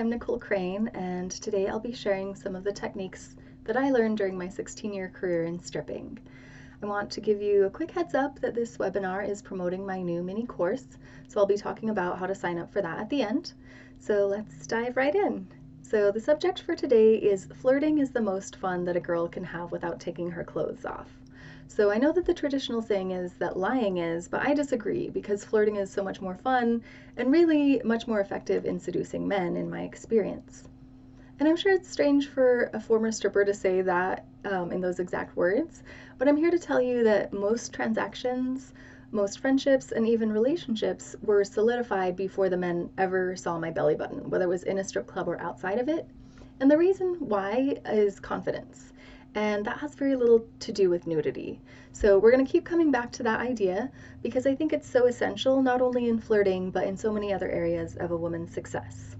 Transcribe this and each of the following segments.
I'm Nicole Crane, and today I'll be sharing some of the techniques that I learned during my 16-year career in stripping. I want to give you a quick heads up that this webinar is promoting my new mini course, so I'll be talking about how to sign up for that at the end. So let's dive right in. So the subject for today is flirting is the most fun that a girl can have without taking her clothes off. So I know that the traditional saying is that lying is, but I disagree because flirting is so much more fun and really much more effective in seducing men in my experience. And I'm sure it's strange for a former stripper to say that in those exact words, but I'm here to tell you that most transactions, most friendships, and even relationships were solidified before the men ever saw my belly button, whether it was in a strip club or outside of it. And the reason why is confidence. And that has very little to do with nudity. So we're going to keep coming back to that idea because I think it's so essential not only in flirting but in so many other areas of a woman's success.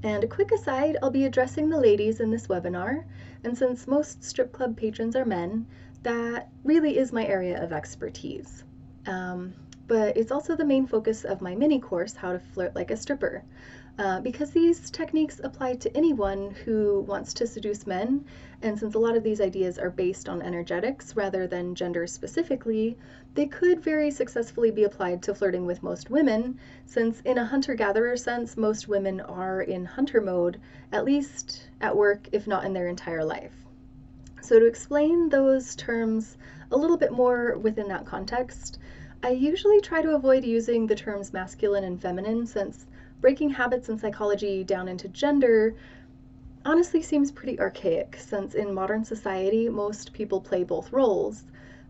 And a quick aside, I'll be addressing the ladies in this webinar, and since most strip club patrons are men, that really is my area of expertise. But it's also the main focus of my mini course, How to Flirt Like a Stripper. Because these techniques apply to anyone who wants to seduce men, and since a lot of these ideas are based on energetics rather than gender specifically, they could very successfully be applied to flirting with most women, since in a hunter-gatherer sense, most women are in hunter mode, at least at work, if not in their entire life. So to explain those terms a little bit more within that context, I usually try to avoid using the terms masculine and feminine, since breaking habits and psychology down into gender honestly seems pretty archaic, since in modern society most people play both roles.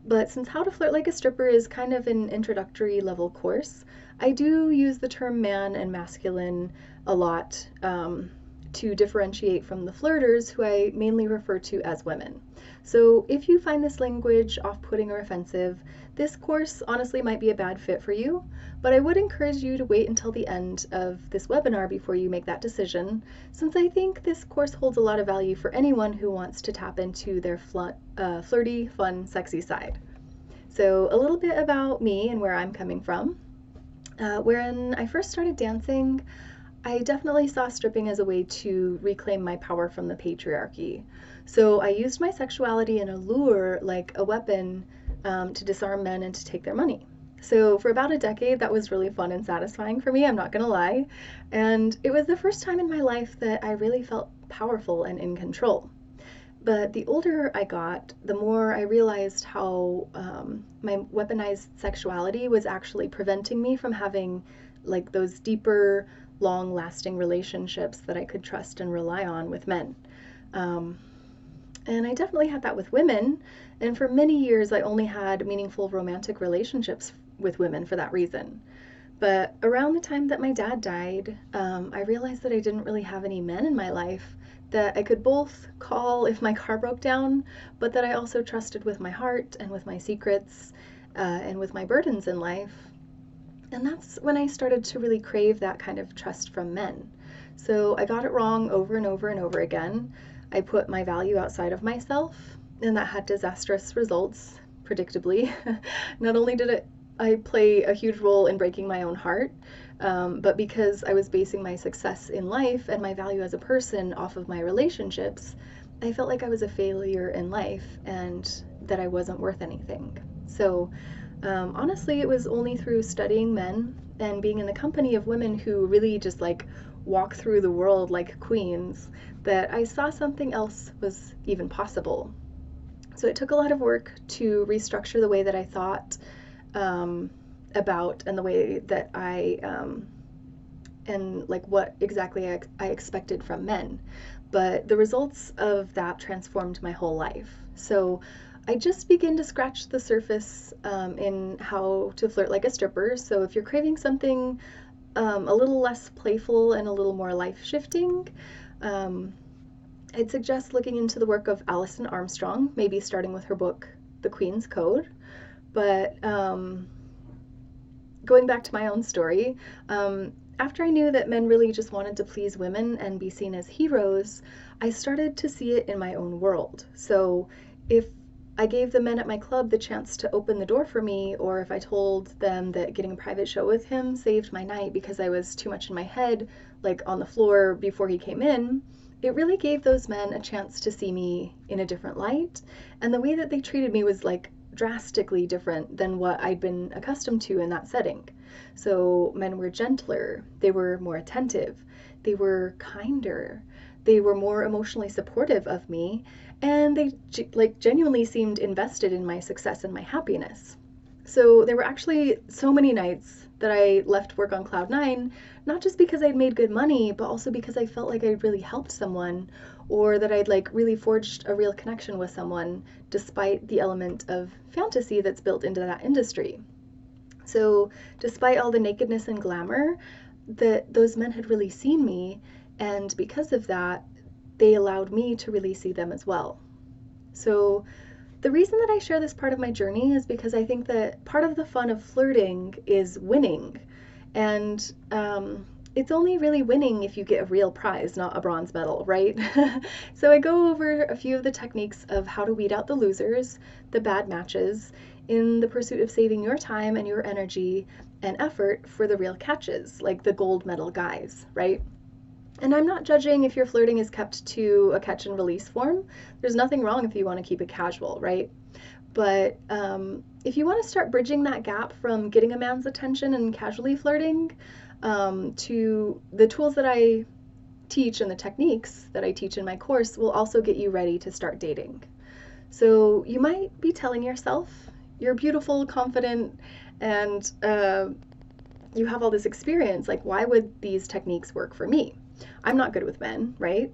But since How to Flirt Like a Stripper is kind of an introductory level course, I do use the term man and masculine a lot to differentiate from the flirters, who I mainly refer to as women. So if you find this language off-putting or offensive, this course honestly might be a bad fit for you, but I would encourage you to wait until the end of this webinar before you make that decision, since I think this course holds a lot of value for anyone who wants to tap into their flirty, fun, sexy side. So a little bit about me and where I'm coming from. When I first started dancing, I definitely saw stripping as a way to reclaim my power from the patriarchy. So I used my sexuality and allure like a weapon to disarm men and to take their money. So for about a decade, that was really fun and satisfying for me, I'm not gonna lie. And it was the first time in my life that I really felt powerful and in control. But the older I got, the more I realized how my weaponized sexuality was actually preventing me from having like those deeper, long-lasting relationships that I could trust and rely on with men. And I definitely had that with women, and for many years I only had meaningful romantic relationships with women for that reason. But around the time that my dad died, I realized that I didn't really have any men in my life that I could both call if my car broke down, but that I also trusted with my heart and with my secrets and with my burdens in life. And that's when I started to really crave that kind of trust from men. So I got it wrong over and over and over again. I put my value outside of myself, and that had disastrous results, predictably. Not only did I play a huge role in breaking my own heart, but because I was basing my success in life and my value as a person off of my relationships, I felt like I was a failure in life and that I wasn't worth anything. So honestly, it was only through studying men and being in the company of women who really just like walk through the world like queens that I saw something else was even possible. So it took a lot of work to restructure the way that I thought about and the way that and like what exactly I expected from men. But the results of that transformed my whole life. So I just begin to scratch the surface in How to Flirt Like a Stripper. So if you're craving something a little less playful and a little more life-shifting, I'd suggest looking into the work of Alison Armstrong, maybe starting with her book, The Queen's Code. But going back to my own story, after I knew that men really just wanted to please women and be seen as heroes, I started to see it in my own world. So if I gave the men at my club the chance to open the door for me, or if I told them that getting a private show with him saved my night because I was too much in my head, like on the floor before he came in, it really gave those men a chance to see me in a different light. And the way that they treated me was like drastically different than what I'd been accustomed to in that setting. So men were gentler, they were more attentive, they were kinder, they were more emotionally supportive of me, and they like genuinely seemed invested in my success and my happiness. So there were actually so many nights that I left work on cloud nine, not just because I'd made good money, but also because I felt like I'd really helped someone, or that I'd like really forged a real connection with someone, despite the element of fantasy that's built into that industry. So despite all the nakedness and glamour, that those men had really seen me, and because of that, they allowed me to really see them as well. So the reason that I share this part of my journey is because I think that part of the fun of flirting is winning. And it's only really winning if you get a real prize, not a bronze medal, right? So I go over a few of the techniques of how to weed out the losers, the bad matches, in the pursuit of saving your time and your energy and effort for the real catches, like the gold medal guys, right? And I'm not judging if your flirting is kept to a catch and release form. There's nothing wrong if you want to keep it casual, right? But if you want to start bridging that gap from getting a man's attention and casually flirting to the tools that I teach and the techniques that I teach in my course will also get you ready to start dating. So you might be telling yourself you're beautiful, confident, and you have all this experience. Like, why would these techniques work for me? I'm not good with men, right?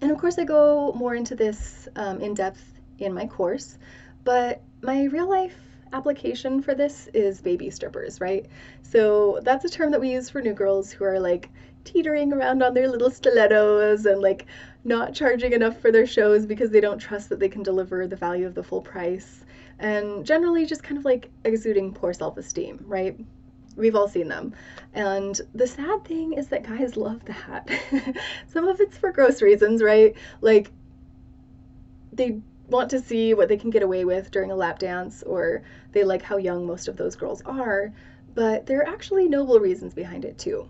And of course I go more into this in depth in my course, but my real life application for this is baby strippers, right? So that's a term that we use for new girls who are like teetering around on their little stilettos and like not charging enough for their shows because they don't trust that they can deliver the value of the full price, and generally just kind of like exuding poor self-esteem, right? We've all seen them. And the sad thing is that guys love that. Some of it's for gross reasons, right? Like they want to see what they can get away with during a lap dance, or they like how young most of those girls are, but there are actually noble reasons behind it too.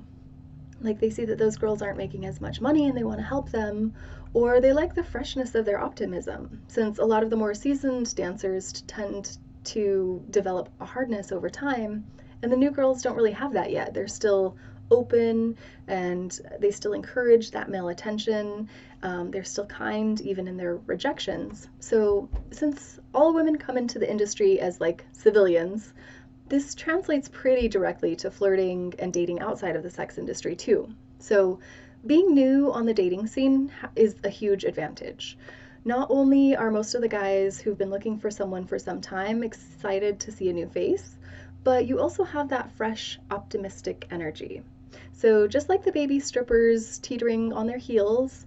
Like they see that those girls aren't making as much money and they want to help them, or they like the freshness of their optimism, since a lot of the more seasoned dancers tend to develop a hardness over time, and the new girls don't really have that yet. They're still open and they still encourage that male attention. They're still kind even in their rejections. So since all women come into the industry as like civilians, this translates pretty directly to flirting and dating outside of the sex industry too. So being new on the dating scene is a huge advantage. Not only are most of the guys who've been looking for someone for some time excited to see a new face, but you also have that fresh, optimistic energy. So just like the baby strippers teetering on their heels,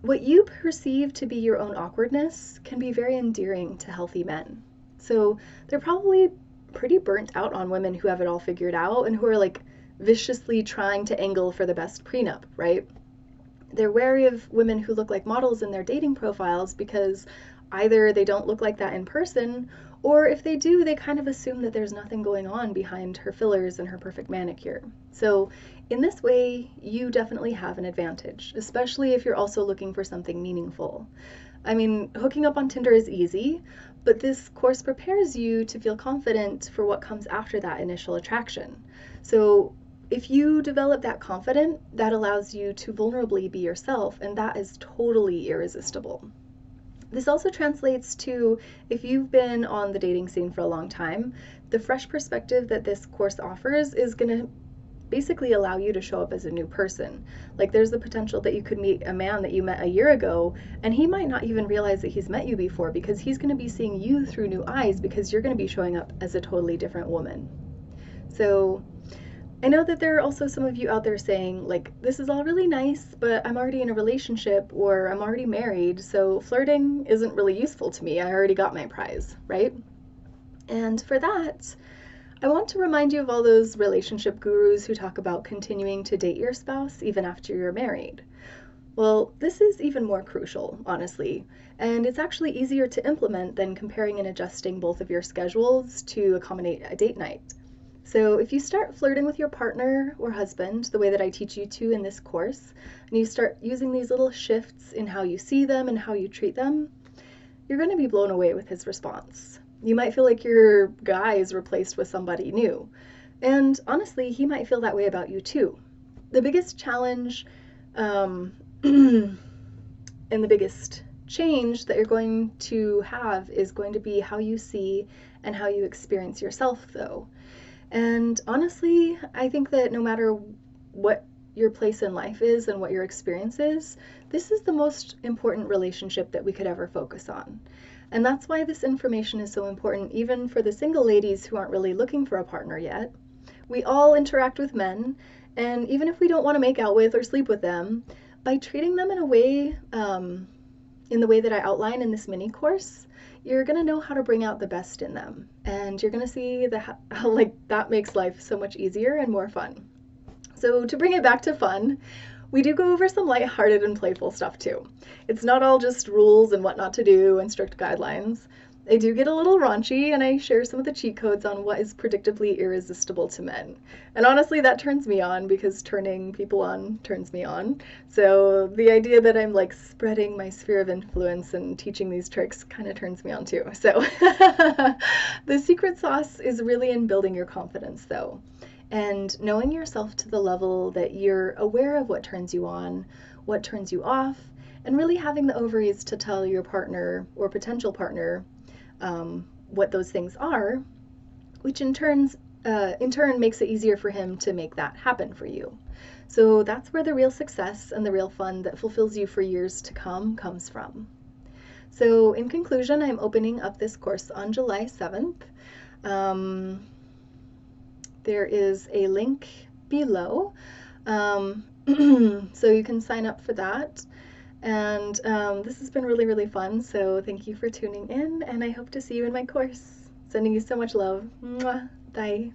what you perceive to be your own awkwardness can be very endearing to healthy men. So they're probably pretty burnt out on women who have it all figured out and who are like viciously trying to angle for the best prenup, right? They're wary of women who look like models in their dating profiles because either they don't look like that in person, or if they do, they kind of assume that there's nothing going on behind her fillers and her perfect manicure. So in this way, you definitely have an advantage, especially if you're also looking for something meaningful. I mean, hooking up on Tinder is easy, but this course prepares you to feel confident for what comes after that initial attraction. So if you develop that confidence, that allows you to vulnerably be yourself, and that is totally irresistible. This also translates to if you've been on the dating scene for a long time, the fresh perspective that this course offers is going to basically allow you to show up as a new person. Like there's the potential that you could meet a man that you met a year ago and he might not even realize that he's met you before because he's going to be seeing you through new eyes because you're going to be showing up as a totally different woman. So I know that there are also some of you out there saying, like, this is all really nice, but I'm already in a relationship or I'm already married, so flirting isn't really useful to me. I already got my prize, right? And for that, I want to remind you of all those relationship gurus who talk about continuing to date your spouse even after you're married. Well, this is even more crucial, honestly, and it's actually easier to implement than comparing and adjusting both of your schedules to accommodate a date night. So, if you start flirting with your partner or husband the way that I teach you to in this course, and you start using these little shifts in how you see them and how you treat them, you're going to be blown away with his response. You might feel like your guy is replaced with somebody new. And honestly, he might feel that way about you too. The biggest challenge um, and the biggest change that you're going to have is going to be how you see and how you experience yourself, though. And honestly, I think that no matter what your place in life is and what your experience is, this is the most important relationship that we could ever focus on. And that's why this information is so important, even for the single ladies who aren't really looking for a partner yet. We all interact with men, and even if we don't want to make out with or sleep with them, by treating them in a way, in the way that I outline in this mini course, you're going to know how to bring out the best in them. And you're going to see how like that makes life so much easier and more fun. So to bring it back to fun, we do go over some lighthearted and playful stuff too. It's not all just rules and what not to do and strict guidelines. I do get a little raunchy, and I share some of the cheat codes on what is predictably irresistible to men. And honestly, that turns me on because turning people on turns me on. So the idea that I'm like spreading my sphere of influence and teaching these tricks kind of turns me on too. So the secret sauce is really in building your confidence though, and knowing yourself to the level that you're aware of what turns you on, what turns you off, and really having the ovaries to tell your partner or potential partner what those things are, which in turn makes it easier for him to make that happen for you. So that's where the real success and the real fun that fulfills you for years to come comes from. So in conclusion, I'm opening up this course on July 7th. There is a link below, so you can sign up for that. And this has been really, really fun, so thank you for tuning in, and I hope to see you in my course. Sending you so much love. Mwah. Bye.